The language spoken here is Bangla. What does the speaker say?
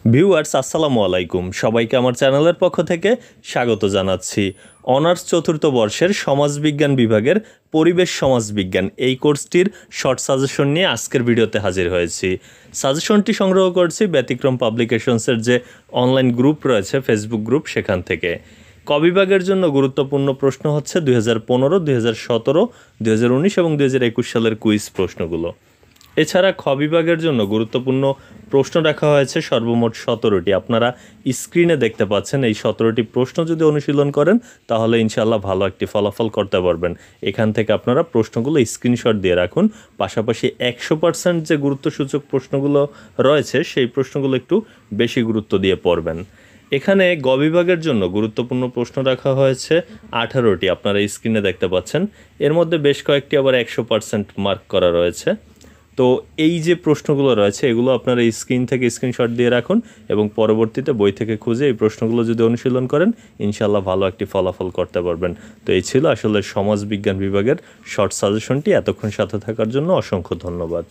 ভিউয়ার্স আসসালামু আলাইকুম, সবাইকে আমার চ্যানেলের পক্ষ থেকে স্বাগত জানাচ্ছি। অনার্স চতুর্থ বর্ষের সমাজবিজ্ঞান বিভাগের পরিবেশ সমাজবিজ্ঞান এই কোর্সটির শর্ট সাজেশন নিয়ে আজকের ভিডিওতে হাজির হয়েছি। সাজেশনটি সংগ্রহ করছি ব্যতিক্রম পাবলিকেশনসের যে অনলাইন গ্রুপ রয়েছে, ফেসবুক গ্রুপ, সেখান থেকে। ক বিভাগের জন্য গুরুত্বপূর্ণ প্রশ্ন হচ্ছে 2015, 2017, 2019 এবং 2021 সালের কুইজ প্রশ্নগুলো। এছাড়া খ বিভাগের জন্য গুরুত্বপূর্ণ প্রশ্ন রাখা হয়েছে সর্বমোট 17টি। আপনারা স্ক্রিনে দেখতে পাচ্ছেন এই 17টি প্রশ্ন যদি অনুশীলন করেন তাহলে ইনশাআল্লাহ ভালো একটি ফলাফল করতে পারবেন। এখান থেকে আপনারা প্রশ্নগুলো স্ক্রিনশট দিয়ে রাখুন, পাশাপাশি 100% যে গুরুত্বসূচক প্রশ্নগুলো রয়েছে সেই প্রশ্নগুলো একটু বেশি গুরুত্ব দিয়ে পড়বেন। এখানে গ বিভাগের জন্য গুরুত্বপূর্ণ প্রশ্ন রাখা হয়েছে 18টি, আপনারা স্ক্রিনে দেখতে পাচ্ছেন। এর মধ্যে বেশ কয়েকটি আবার 100% মার্ক করা রয়েছে। তো এই যে প্রশ্নগুলো রয়েছে এগুলো আপনারা স্ক্রিন থেকে স্ক্রিনশট দিয়ে রাখুন এবং পরবর্তীতে বই থেকে খুঁজে এই প্রশ্নগুলো যদি অনুশীলন করেন ইনশাআল্লাহ ভালো একটি ফলাফল করতে পারবেন। তো এই ছিল আসলে সমাজবিজ্ঞান বিভাগের শর্ট সাজেশনটি। এতক্ষণ সাথে থাকার জন্য অসংখ্য ধন্যবাদ।